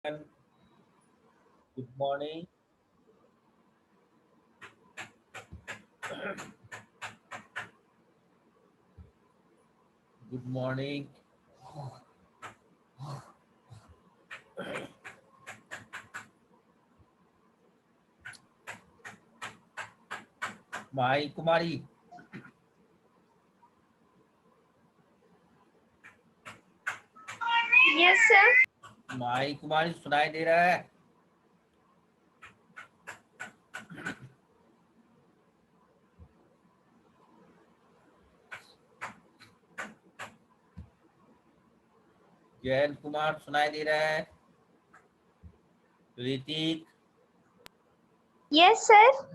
And good morning. Good morning. My Kumari, yes sir. माई कुमारी सुनाई दे रहा है? जयंत कुमार सुनाई दे रहा है? Hrithik yes sir.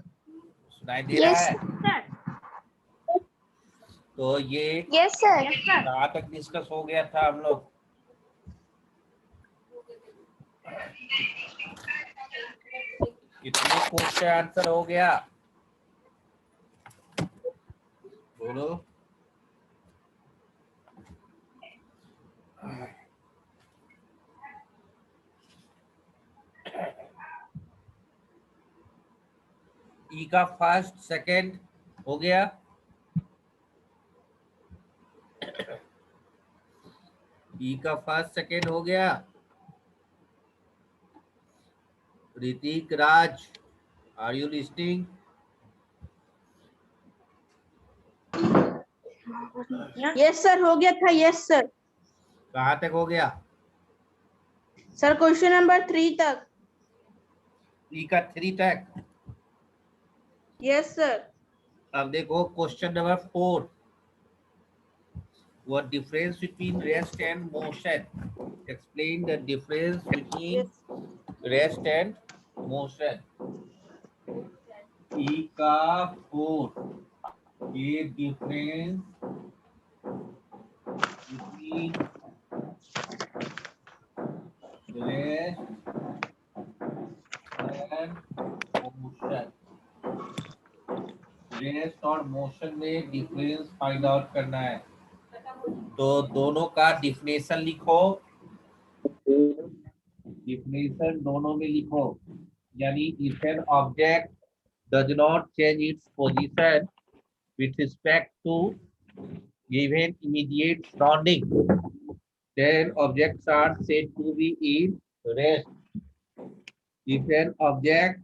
सुनाई दे रहा यस है? सर। तो ये यस सर। कहाँ तक डिस्कस हो गया था हम लोग? कितने क्वेश्चन आंसर हो गया बोलो? ई का फर्स्ट सेकंड हो गया? ई का फर्स्ट सेकंड हो गया? Hrithik Raj, are you listening? Yes sir, हो गया था। Yes sir. कहाँ तक हो गया? सर क्वेश्चन नंबर 3 तक। ई का 3 तक। Yes sir. अब देखो question number 4। What difference between rest and motion? Explain the difference between rest and motion. E का 4, ये difference between rest and motion. Rest और मोशन में डिफरेंस फाइंड आउट करना है, तो दोनों का डिफिनेशन लिखो। डिफिनेशन दोनों में लिखो, यानी if an object does not change its position with respect to given immediate surrounding, then objects are said to be in rest. If an object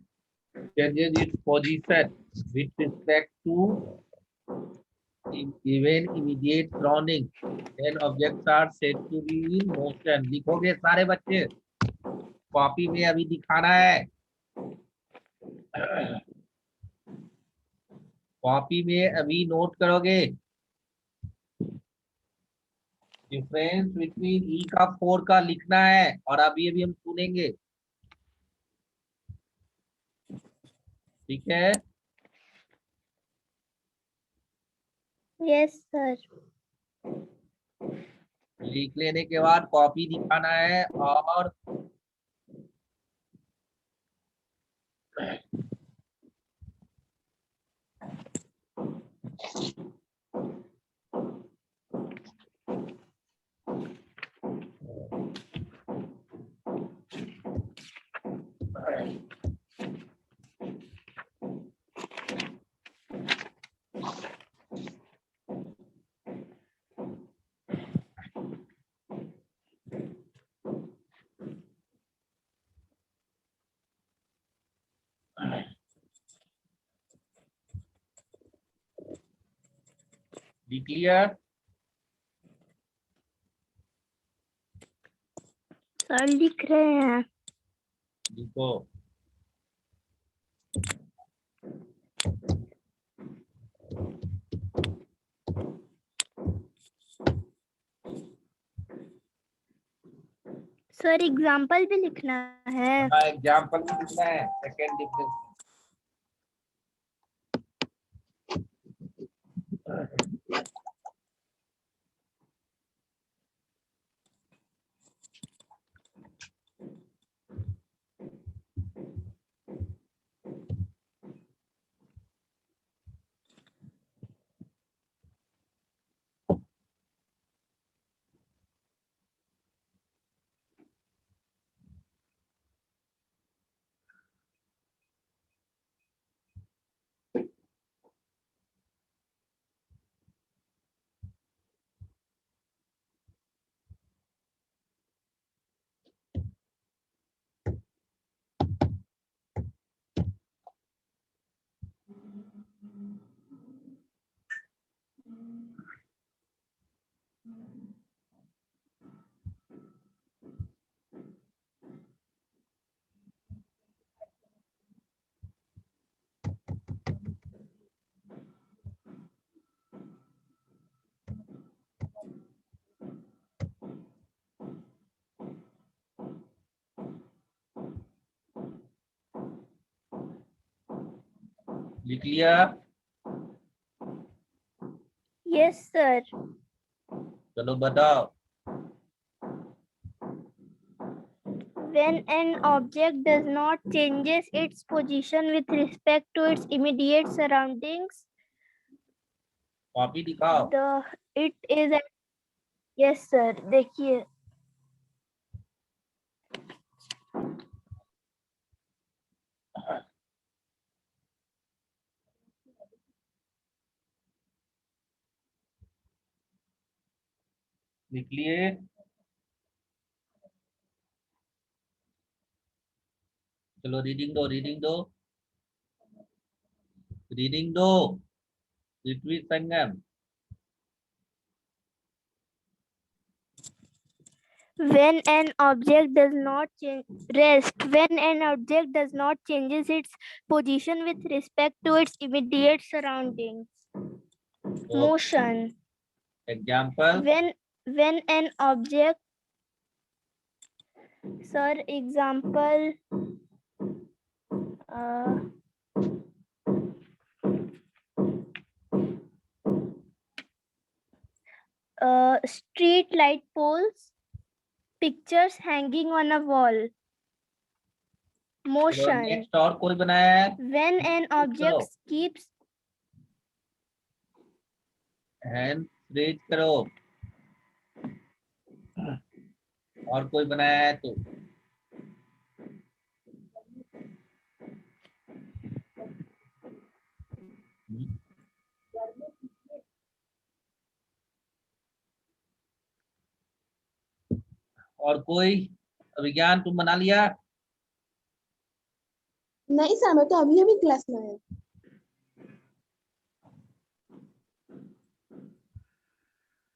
changes its position with respect to given immediate surrounding, then objects are said to be in motion. लिखोगे सारे बच्चे? Copy में अभी दिखाना है, copy में अभी note करोगे। डिफरेंस बिटवीन ई का 4 का लिखना है, और अभी अभी हम सुनेंगे, ठीक है? Yes sir. लिख लेने के बाद कॉपी दिखाना है, और बी क्लियर? सर लिख रहे हैं। लिखो। सर एग्जाम्पल भी लिखना है। हाँ, एग्जाम्पल भी लिखना है। सेकेंड डिफरेंस लिख लिया? Yes sir. चलो बताओ। When an object does not changes its position with respect to its immediate surroundings, copy दिखाओ। it is a yes sir। देखिए लिख लिए? चलो रीडिंग दो, रीडिंग दो, रीडिंग दो। ऋत्विक संगम। when an object does not rest when an object does not changes its position with respect to its immediate surroundings. Motion. Example? When an object sir example street light poles, pictures hanging on a wall. Motion. Next और कोई बनाया है? When an object keeps hand raise करो। और कोई बनाया है तो? और कोई? विज्ञान तुम बना लिया? नहीं सर, मैं तो अभी अभी क्लास में आया।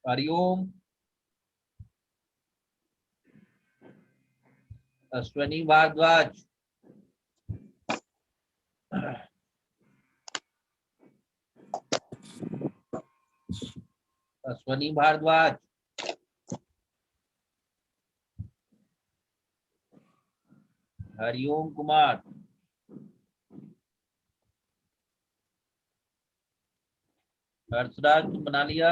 हरिओम, अश्वनी भारद्वाज, अश्वनी भारद्वाज, हरिओम कुमार, हर्षराज तुम बना लिया?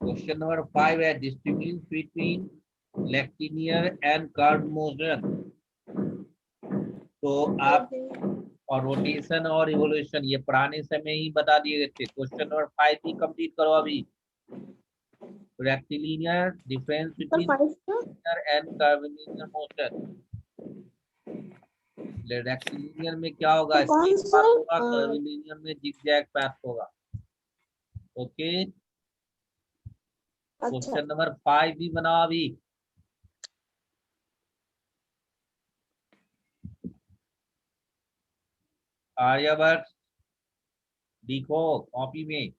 क्वेश्चन नंबर 5 है distinguish between rectilinear and curve motion. तो आप और रोटेशन और इवोल्यूशन ये पुराने समय ही बता दिए गए थे। क्वेश्चन नंबर 5 भी कंप्लीट करो अभी। Rectilinear difference between rectilinear and curvilinear motion. Rectilinear में क्या होगा? स्ट्रेट पाथ होगा, कर्वीलिनियर में जिगजैग पाथ होगा। ओके, क्वेश्चन नंबर 5 भी बनाओ अभी। आर्यभट्ट लिखो कॉपी में।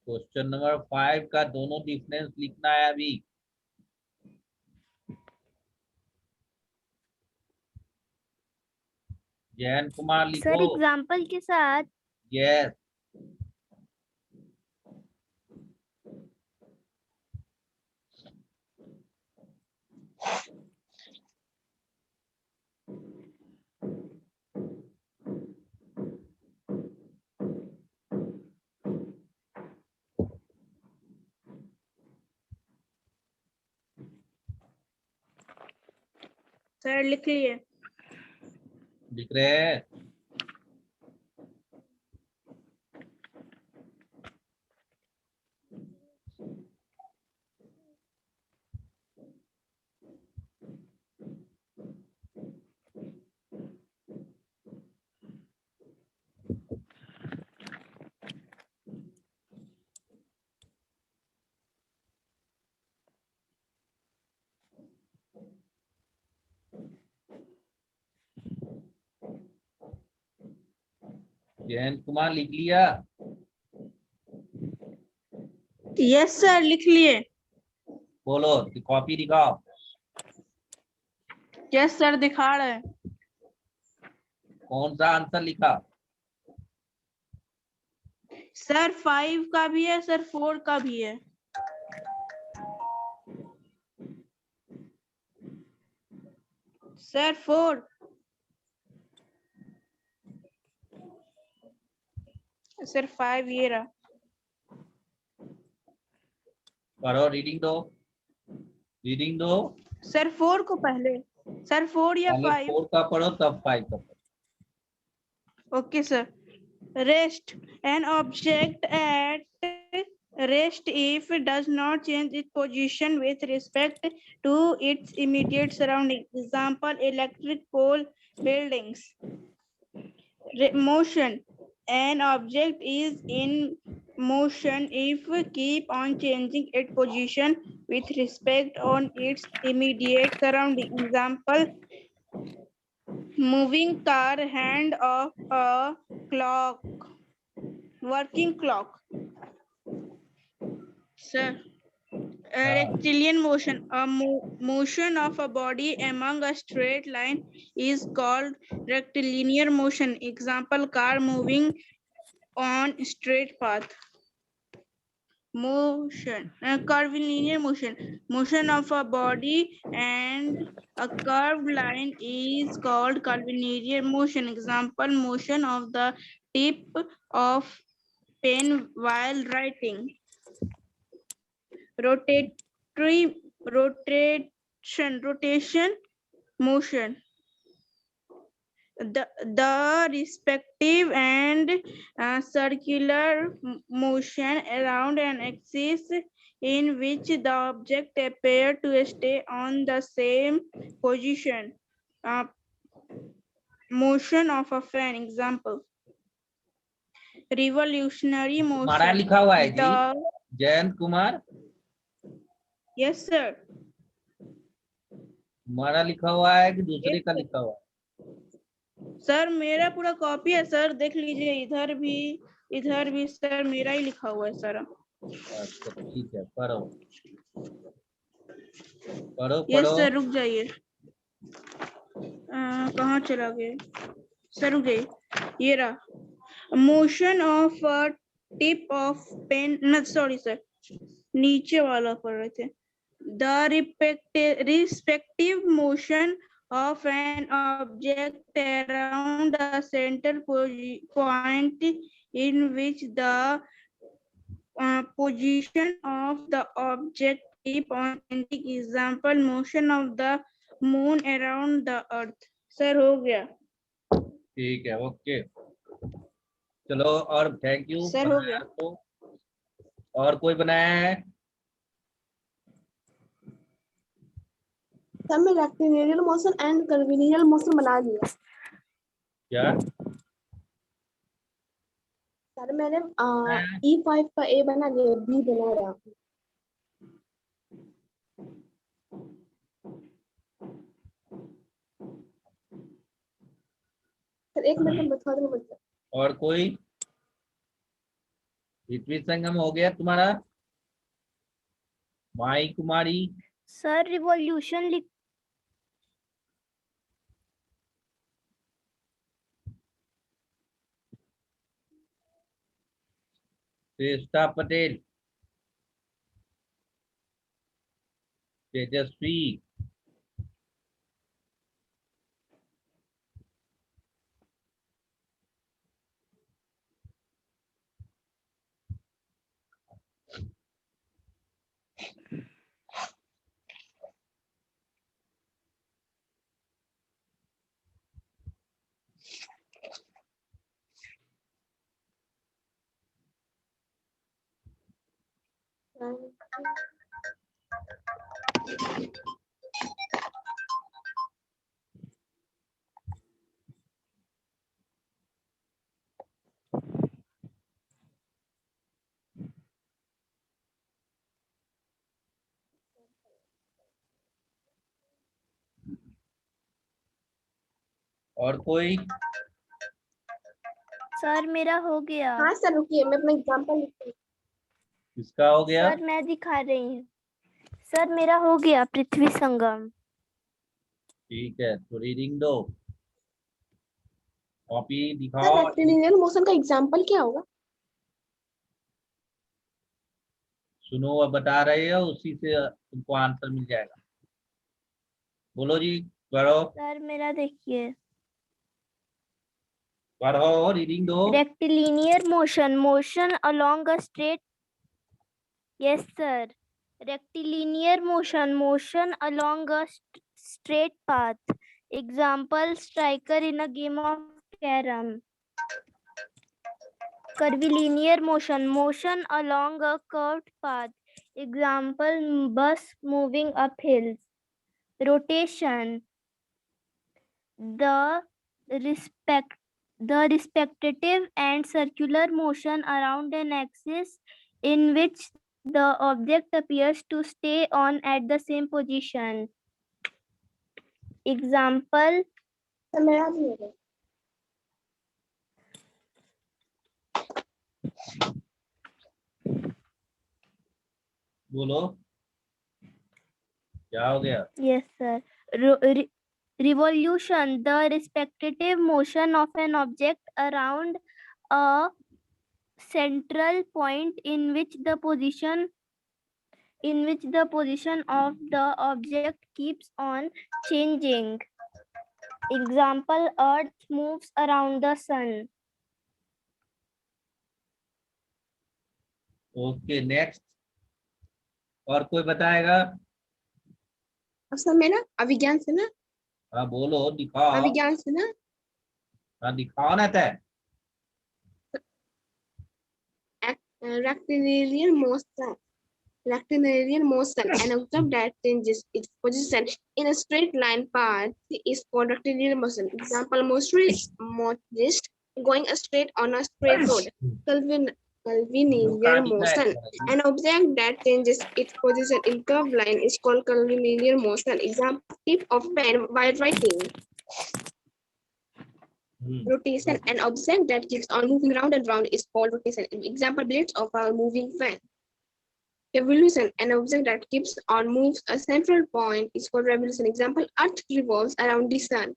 क्वेश्चन नंबर 5 का दोनों डिफरेंस लिखना है अभी। जयन कुमार लिखो। सर एग्जाम्पल के साथ। यस। सर लिख लिए? लिख रहे हैं? जयंत कुमार लिख लिया? यस सर, लिख लिए। बोलो, कॉपी दिखाओ। यस सर, दिखा रहे हैं। कौन सा आंसर लिखा? सर 5 का भी है सर, 4 का भी है। सर 4। सर 5 ये रहा। पढ़ो, रीडिंग दो। सर 4 को पहले, सर 4 या पहले 5? 4 का पढ़ो तब 5 का पढ़ो। Okay sir. Rest. An object at rest if it does not change its position with respect to its immediate surrounding. Example, electric pole, buildings. Motion. An object is in motion if keep on changing its position with respect on its immediate surrounding. Example, moving car, hand of a clock, working clock. Sir, rectilinear motion, a motion of a body among a straight line is called rectilinear motion. Example, car moving on straight path. Motion, curvilinear motion, motion of a body and a curved line is called curvilinear motion. Example, motion of the tip of pen while writing. Rotation motion. The respective and circular motion around an axis in which the object appear to stay on the same position. Motion of a fan. Example, revolutionary हमारा motion. लिखा हुआ है जी, The Jayant Kumar. yes sir. हमारा लिखा हुआ है कि दूसरे का लिखा हुआ है? सर मेरा पूरा कॉपी है सर, देख लीजिए, इधर भी सर मेरा ही लिखा हुआ है सर। अच्छा ठीक है, पढ़ो पढ़ो यस पढ़ो। सर, रुक जाइए। कहाँ चला गए सर, रुक जाइए, ये रहा। Motion of tip of pen, न सॉरी सर, नीचे वाला पढ़ रहे थे। The respective motion of an object around a center point in which the position of the object keep on changing. Example, motion of the moon around the earth. Sir हो गया। ठीक है, okay, चलो। और थैंक यू सर हो गया। तो और कोई बनाया है? सर मैं rectilinear motion and curvilinear motion बना दिया। क्या? सर मैंने E5 का A बना दिया, B बना रहा हूँ। सर एक मिनट में बता दो मुझे। और कोई? पृथ्वी संगम हो गया तुम्हारा? माई कुमारी? सर रिवॉल्यूशन लिख श्रेष्ठा पटेल? तेजस्वी? और कोई? सर मेरा हो गया। हाँ सर रुकिए, मैं अपना एग्जांपल लिखती हूँ। किसका हो गया? सर मैं दिखा रही हूँ। सर मेरा हो गया, पृथ्वी संगम। ठीक है, तो रीडिंग दो। कॉपी सर दिखाओ। रेक्टिलिनियर मोशन का एग्जांपल क्या होगा? सुनो, अब बता रहे हो, उसी से तुमको आंसर मिल जाएगा। बोलो जी, पढ़ो सर मेरा देखिए, पढ़ो, रीडिंग दो। rectilinear motion along a straight, yes sir, rectilinear motion along a straight path. Example, striker in a game of carom. Curvilinear motion along a curved path. Example, bus moving up hills. Rotation, the respective and circular motion around an axis in which the object appears to stay on at the same position. Example, sir मेरा भी हो गया। बोलो क्या हो गया। yes sir. Revolution, the respective motion of an object around a central point in which the position of the object keeps on changing. Example, Earth moves around the sun. Okay, next. और कोई बताएगा? अब sir मेरा अभिज्ञान से ना, हाँ बोलो, दिखाओ। अभिज्ञान से ना, हाँ दिखाओ ना तय। rectilinear motion. Rectilinear motion, an object that changes its position in a straight line path is called rectilinear motion. Example, motorist going straight on a straight road. Curvilinear motion, an object that changes its position in curved line is called curvilinear motion. Example, tip of pen while writing. Rotation, an object that keeps on moving round and round is called rotation. Example, blades of a moving fan. Revolution, an object that keeps on moves a central point is called revolution. Example, Earth revolves around the sun.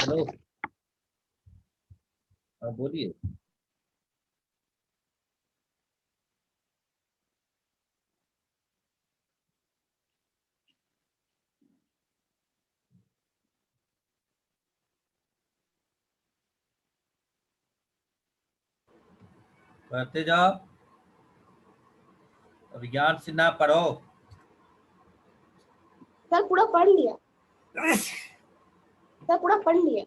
Hello, हाँ बोलिए। पढ़ते जाओ, विज्ञान से ना पढ़ो। Sir पूरा पढ़ लिया, सर पूरा पढ़ लिया।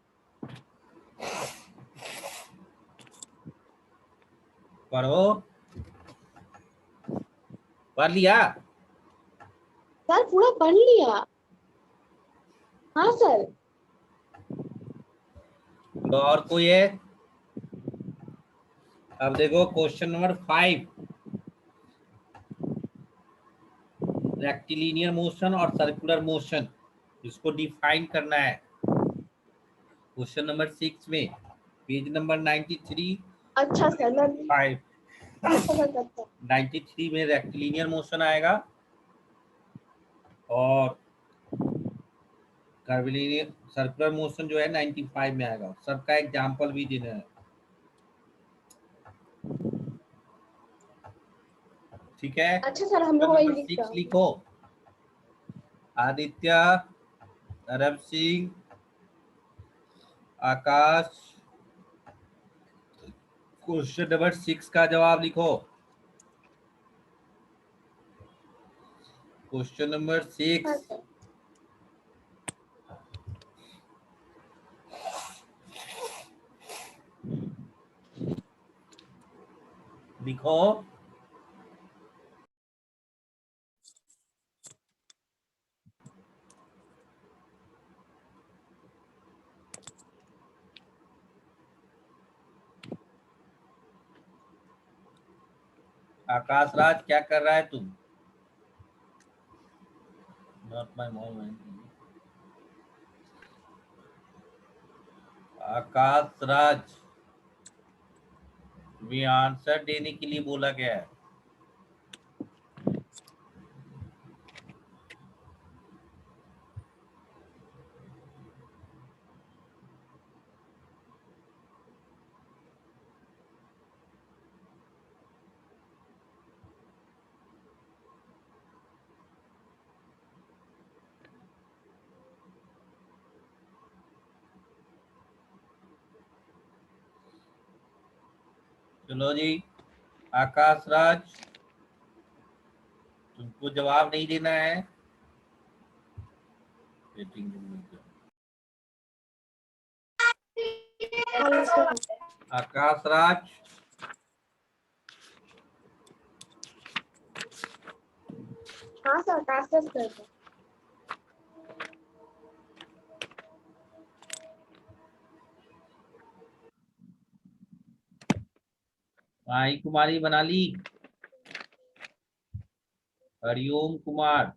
पढ़ो, पढ़ लिया। सर पूरा पढ़ लिया। हाँ सर। तो और कोई है? अब देखो क्वेश्चन नंबर 5, रेक्टिलिनियर मोशन और सर्कुलर मोशन, इसको डिफाइन करना है। क्वेश्चन नंबर 6 में, पेज नंबर 93। अच्छा सर, मैं 5 करता हूँ। 93 में रेक्टिलिनियर मोशन आएगा और कर्विलिनियर सर्कुलर मोशन जो है 95 में आएगा। सबका एग्जांपल भी देना है, ठीक है। अच्छा सर, हम लोग वही लिखते हैं। लिखो, आदित्य, अरब सिंह, आकाश। क्वेश्चन नंबर 6 का जवाब लिखो। क्वेश्चन नंबर 6, लिखो। आकाश राज, क्या कर रहा है तुम? Not my moment. Akash Raj, भी आंसर देने के लिए बोला गया है। चलो जी, आकाश राज, तुमको जवाब नहीं देना है। वेटिंग रूम में जाओ। आकाश राज, हाँ सर, टास्क करते हैं। माही कुमारी बना ली। हरिओम कुमार,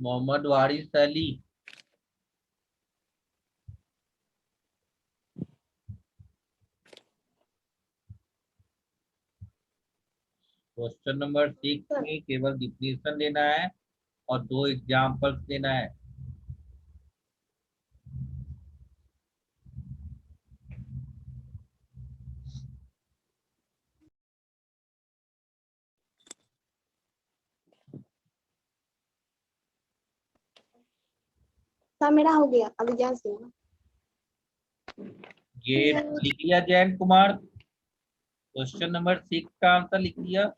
मोहम्मद वारिस अली, क्वेश्चन नंबर 6 में केवल डिफिनेशन देना है और 2 एग्जाम्पल्स देना है। सर मेरा हो गया, अभी जान से। ये लिख लिया जयंत कुमार, क्वेश्चन नंबर 6 का आंसर लिख लिया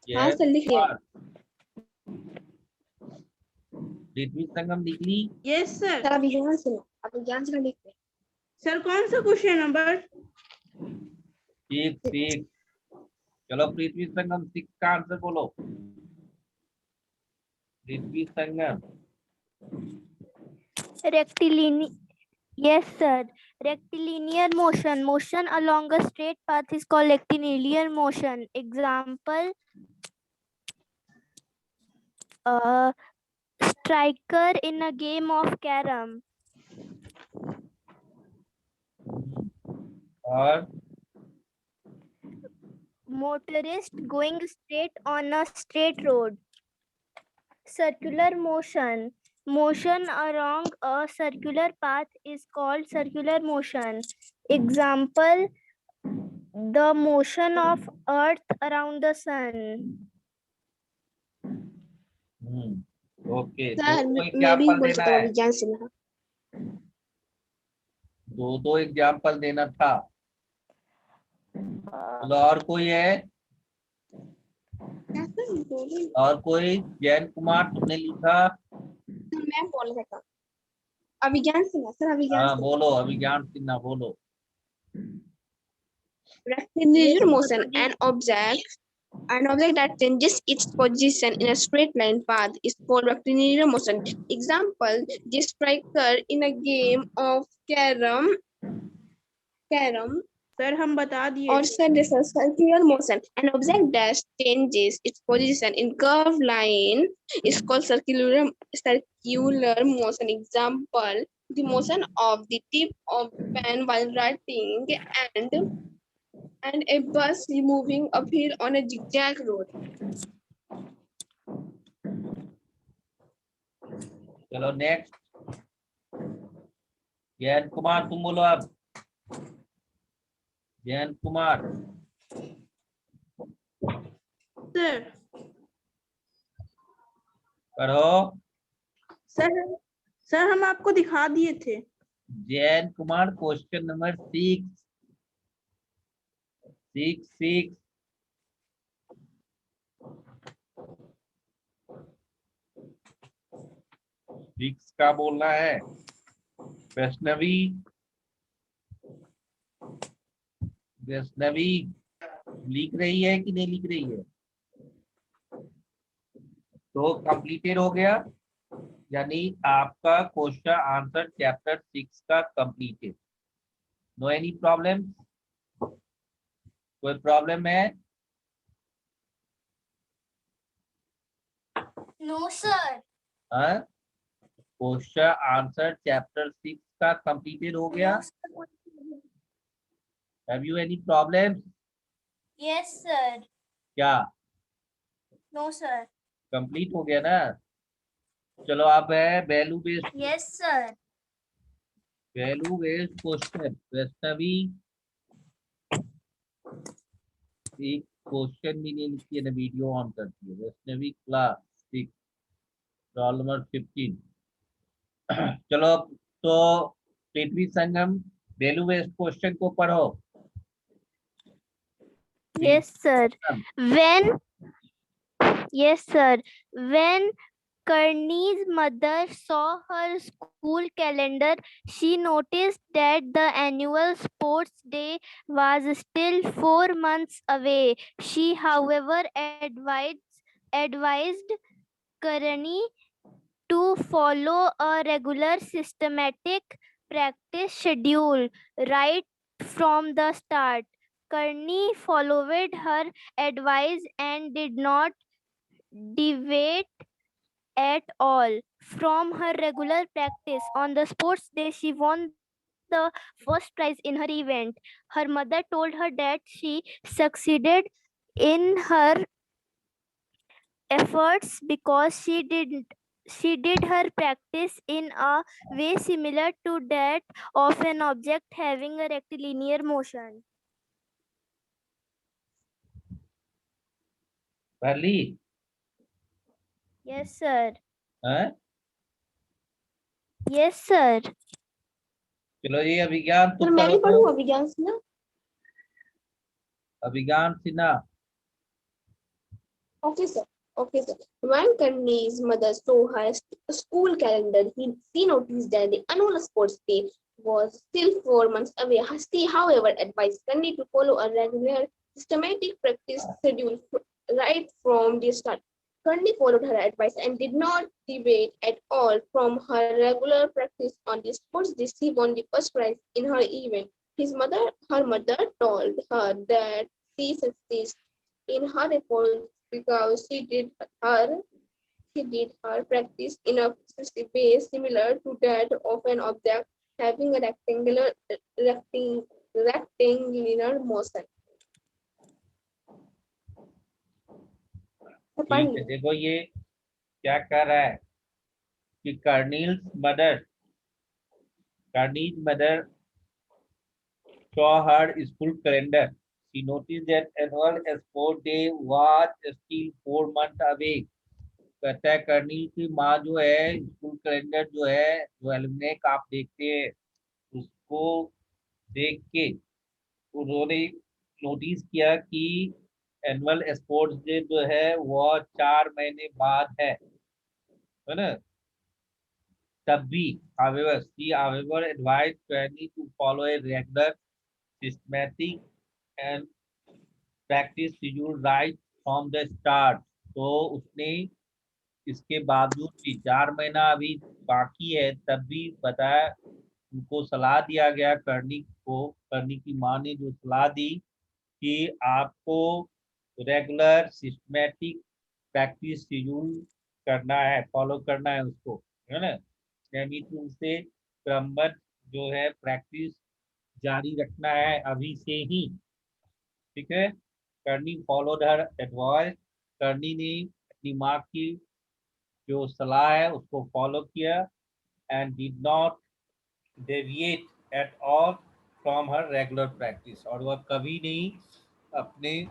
हाँ जयंत सर, लिख लिया। कुमार। पृथ्वी संगम लिख ली। Yes sir. सर अभी ध्यान से, अभी ध्यान से लिख रहे। सर कौन सा क्वेश्चन नंबर? 6। चलो पृथ्वी संगम 6 का आंसर बोलो। पृथ्वी संगम, Rectilinear. Yes, sir. Rectilinear motion. Motion along a straight path is called rectilinear motion. Example, striker in a game of carom. और Motorist going straight on a straight road. Circular motion. Motion along a circular path is called circular motion. Example, the motion of Earth around the sun. Okay, sir दो मैं भी example बोल देना सकता हूँ, है। अभी ध्यान से। दो एग्जाम्पल देना था। चलो और कोई है? और कोई? जयंत कुमार तुमने लिखा। मैं बोल सकता हूँ, अभिज्ञान सिन्हा सर, अभिज्ञान हाँ सिन्हा। बोलो, अभिज्ञान सिन्हा बोलो। Rectilinear motion, an object that changes its position in a straight line path is called rectilinear motion. Example, the striker in a game of carom sir हम बता दिए or थे। circular motion. An object that changes its position in curved line is called circular motion. Example, the motion of the tip of the pen while writing and a bus moving uphill on a zigzag road. चलो next, Jayant Kumar तुम बोलो अब। Jayant Kumar, sir पढ़ो। Sir हम आपको दिखा दिए थे। जयंत कुमार, क्वेश्चन नंबर 6 का बोलना है। वैष्णवी लिख रही है कि नहीं लिख रही है? तो कंप्लीटेड हो गया, यानी आपका क्वेश्चन आंसर चैप्टर 6 का कंप्लीटेड। No any problem? कोई प्रॉब्लम है? No, sir. Question answer chapter 6 का कंप्लीटेड हो गया। Have you any problem? Yes, sir. क्या No, sir. कंप्लीट हो गया ना? चलो आप है value based. Yes, sir. Value based question. Vaishnavi question भी नहीं लिखती है ना वीडियो ऑन करती है। Vaishnavi class 6 roll number 15। चलो तो Prithvi Sangam value based question को पढ़ो। Yes, sir. When Yes, sir. When Karni's mother saw her school calendar, she noticed that the annual sports day was still 4 months away. She, however, advised Karni to follow a regular systematic practice schedule right from the start. Karni followed her advice and did not deviate at all from her regular practice. On the sports day, she won the first prize in her event. Her mother told her that she succeeded in her efforts because she did her practice in a way similar to that of an object having a rectilinear motion. पढ़ ली? Yes, sir. हैं? Yes, sir. चलो ये अभिज्ञान sir तुम मैं पढ़ो भी तो। पढ़ूँ अभिज्ञान सिन्हा? अभिज्ञान Sinha. Okay, sir. Okay, sir. When Kanni's mother saw her school calendar, she noticed that the annual sports day was still 4 months away. She, however, advised Kanni to follow a regular, systematic practice schedule right from the start. Kanni followed her advice and did not deviate at all from her regular practice. On the sports day, she won the first prize in her event. Her mother told her that she succeeded in her efforts because she did her practice in a way similar to that of an object having a rectangular motion. ठीक है, देखो ये क्या कर रहा है कि कर्नीज mother saw her school calendar. She noticed that annual sport day was still 4 months away. कहता है कर्नील की माँ जो है स्कूल कैलेंडर जो है जो एल्यूमिनेक आप देखते हैं उसको देख के उन्होंने नोटिस किया कि एनुअल स्पोर्ट्स डे जो है वो 4 महीने बाद है ना। तब भी however advised Kearney to follow a regular systematic and practice schedule right from the start। तो उसने इसके बावजूद भी 4 महीना अभी बाकी है तब भी बताया उनको सलाह दिया गया करनी की माँ ने जो सलाह दी कि आपको रेगुलर सिस्टमेटिक प्रैक्टिस शेड्यूल करना है, फॉलो करना है उसको, है ना। नियमित रूप से क्रमबद्ध जो है प्रैक्टिस जारी रखना है अभी से ही, ठीक है। करनी फॉलोड हर एडवाइस, करनी ने अपनी माँ की जो सलाह है उसको फॉलो किया and did not deviate at all from her regular practice, और वह कभी नहीं अपने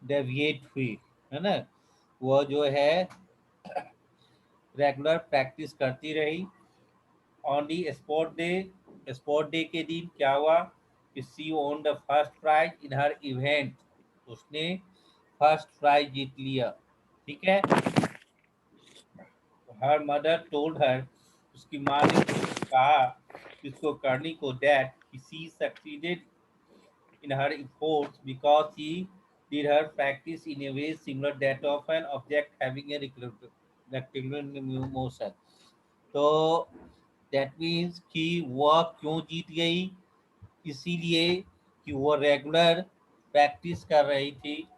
डेविएट हुई, है ना। वह जो है रेगुलर प्रैक्टिस करती रही। ऑन दी स्पोर्ट डे के दिन क्या हुआ कि she won the first prize in her event, उसने फर्स्ट प्राइज जीत लिया, ठीक है। हर मदर टोल्ड हर, उसकी माँ ने कहा इसको करनी को that she succeeded in her efforts because she did her practice in a way similar that of an object having a rectangular motion। तो that means कि वह क्यों जीत गई, इसीलिए कि वो रेगुलर प्रैक्टिस कर रही थी,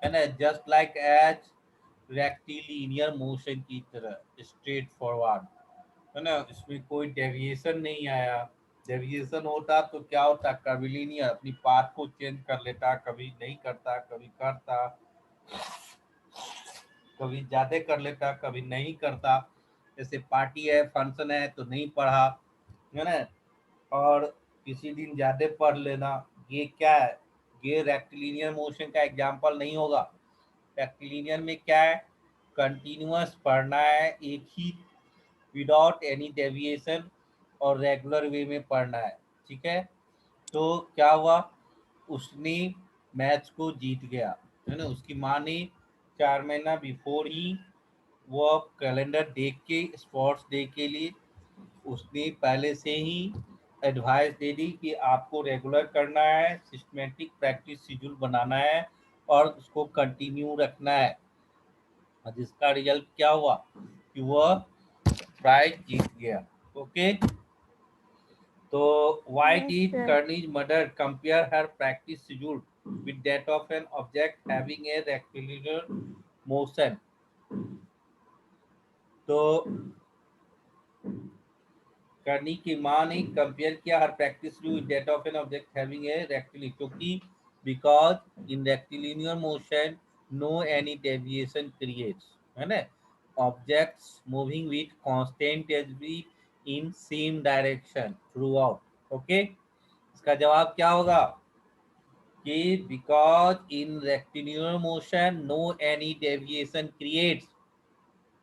है ना। Just like as rectilinear motion की तरह स्ट्रेट फॉरवर्ड, है ना। इसमें कोई डेविएशन नहीं आया। डेविएशन होता तो क्या होता, कर्विलिनियर अपनी पाथ को चेंज कर लेता, कभी नहीं करता, कभी करता, कभी ज्यादा कर लेता, कभी नहीं करता। जैसे पार्टी है, फंक्शन है तो नहीं पढ़ा, है ना, और किसी दिन ज्यादा पढ़ लेना, ये क्या है, ये रेक्टिलिनियर मोशन का एग्जाम्पल नहीं होगा। रेक्टिलिनियर में क्या है, कंटिन्यूअस पढ़ना है एक ही विदाउट एनी डेविएशन और रेगुलर वे में पढ़ना है, ठीक है। तो क्या हुआ, उसने मैच को जीत गया, है ना। उसकी माँ ने 4 महीना बिफोर ही वो कैलेंडर देख के स्पोर्ट्स डे के लिए उसने पहले से ही एडवाइस दे दी कि आपको रेगुलर करना है, सिस्टमेटिक प्रैक्टिस शेड्यूल बनाना है और उसको कंटिन्यू रखना है। और जिसका रिजल्ट क्या हुआ कि वह प्राइज जीत गया। ओके, तो why Yes, did sir. Kearney's mother compare her practice schedule with that of an object having a rectilinear motion? तो करनी की माँ ने कंपेयर किया हर practice with that of an object having a rectilinear, क्योंकि because in rectilinear motion no any deviation creates, है ना, objects moving with constant age in same direction throughout. Okay, इसका जवाब क्या होगा कि because in rectilinear motion no any deviation creates,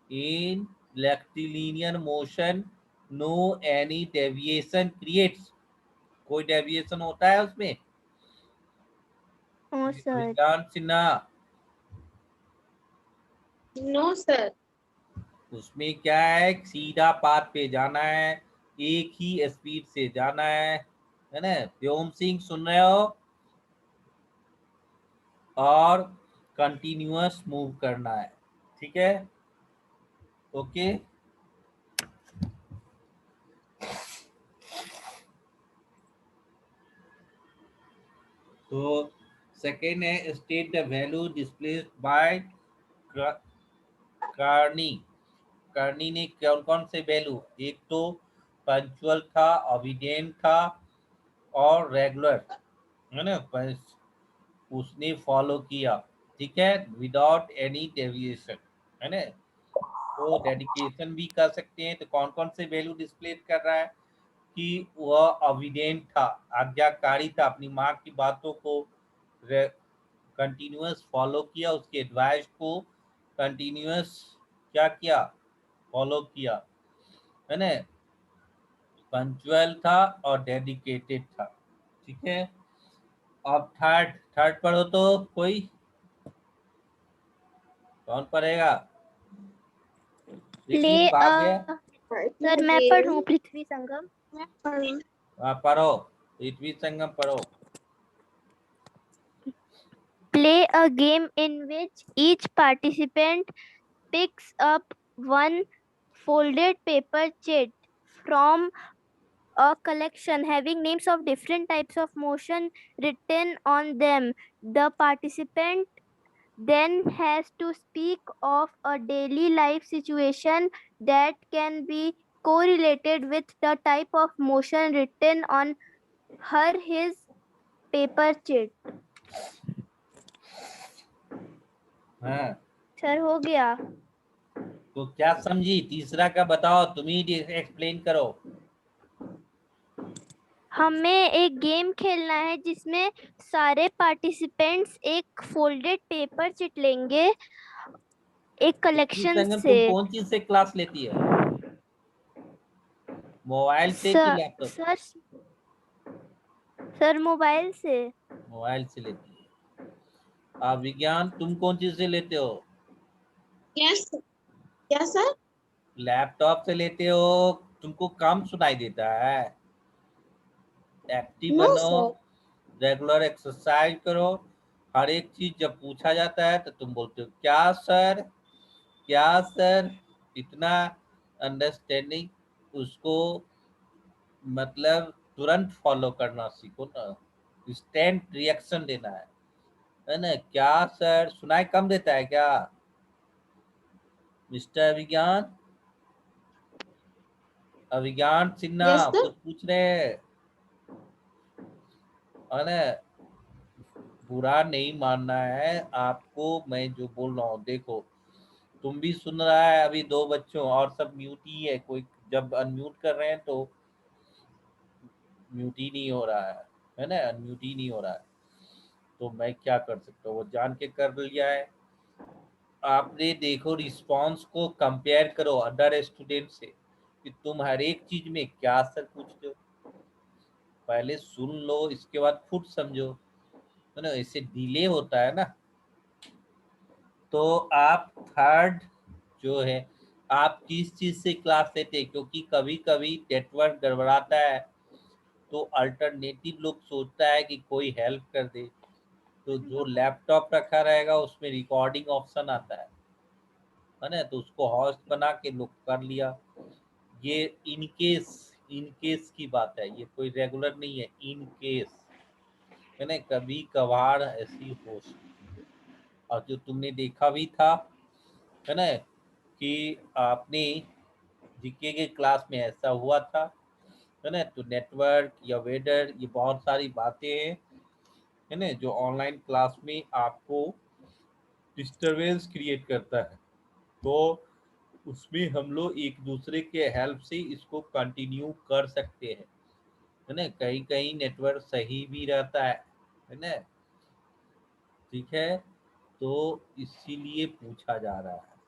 in rectilinear motion no any deviation creates, कोई deviation होता है उसमें? Oh, sir. विज्ञान सिन्हा, No, sir. उसमें क्या है, सीधा पाथ पे जाना है, एक ही स्पीड से जाना है ना। व्योम सिंह सुन रहे हो? और कंटिन्यूअस मूव करना है, ठीक है। ओके, तो सेकेंड है state the value displaced by Carney. Carney ने कौन कौन से वैल्यू, एक तो पंचुअल था, ऑबिडेंट था और रेगुलर, है ना, उसने फॉलो किया, ठीक है, विदाउट एनी डेविएशन, है ना। तो डेडिकेशन भी कर सकते हैं। तो कौन कौन से वैल्यू डिस्प्ले कर रहा है कि वह ऑबिडेंट था, आज्ञाकारी था, अपनी माँ की बातों को कंटिन्यूअस फॉलो किया, उसके एडवाइस को कंटिन्यूअस क्या किया, फॉलो किया, है ना, पंचुअल था और डेडिकेटेड था, ठीक है। अब थर्ड थर्ड पढ़ो तो कोई, कौन पढ़ेगा? Play पृथ्वी भाग गया। सर मैं पढ़ूं पृथ्वी संगम। पढ़ो, पृथ्वी संगम पढ़ो। Play a game in which each participant picks up one folded paper chit from a collection having names of different types of motion written on them. The participant then has to speak of a daily life situation that can be correlated with the type of motion written on her his paper chit. हाँ, sir हो गया। तो क्या समझी? तीसरा का बताओ, तुम ही एक्सप्लेन करो। हमें एक गेम खेलना है जिसमें सारे पार्टिसिपेंट्स एक फोल्डेड पेपर चिट लेंगे एक कलेक्शन संगम से। तुम कौन चीज से क्लास लेती है, मोबाइल से कि लैपटॉप? सर सर मोबाइल से। मोबाइल से लेती है। विज्ञान तुम कौन चीज से लेते हो? Yes, sir. Yes, sir. Laptop से लेते हो, तुमको कम सुनाई देता है। एक्टिव No, बनो, sir. रेगुलर एक्सरसाइज करो। हर एक चीज जब पूछा जाता है तो तुम बोलते हो क्या सर, क्या सर। इतना अंडरस्टैंडिंग, उसको मतलब तुरंत फॉलो करना सीखो ना, इंस्टेंट रिएक्शन देना है ना। क्या सर सुनाई कम देता है क्या मिस्टर विज्ञान? अभिज्ञान सिन्हा Yes, sir. कुछ पूछ रहे हैं, है ना। बुरा नहीं मानना है आपको, मैं जो बोल रहा हूँ देखो, तुम भी सुन रहा है, अभी 2 बच्चों और सब म्यूट ही है, कोई जब अनम्यूट कर रहे हैं तो म्यूट ही नहीं हो रहा है ना, अनम्यूट ही नहीं हो रहा है। तो मैं क्या कर सकता हूँ, वो जान के कर लिया है। आपने देखो रिस्पॉन्स को कंपेयर करो अदर स्टूडेंट से कि तुम हर एक चीज में क्या आंसर पूछते हो। पहले सुन लो, इसके बाद खुद समझो, है ना, इससे डिले होता है ना। तो आप थर्ड जो है, आप किस चीज से क्लास लेते हैं, क्योंकि कभी कभी नेटवर्क गड़बड़ाता है तो अल्टरनेटिव लोग सोचता है कि कोई हेल्प कर दे, तो जो लैपटॉप रखा रहेगा उसमें रिकॉर्डिंग ऑप्शन आता है ना, तो उसको हॉस्ट बना के लोग कर लिया। ये इन केस की बात है, ये कोई रेगुलर नहीं है, इन केस, है ना, कभी कभार ऐसी हो सकती है। और जो तुमने देखा भी था, है ना, कि आपने जीके के क्लास में ऐसा हुआ था, है ना, तो नेटवर्क या वेदर, ये बहुत सारी बातें हैं, है ना, जो ऑनलाइन क्लास में आपको डिस्टरबेंस क्रिएट करता है। तो उसमें हम लोग एक दूसरे के हेल्प से इसको कंटिन्यू कर सकते हैं, है ना। कहीं कहीं नेटवर्क सही भी रहता है ना। ठीक है, तो इसीलिए पूछा जा रहा है।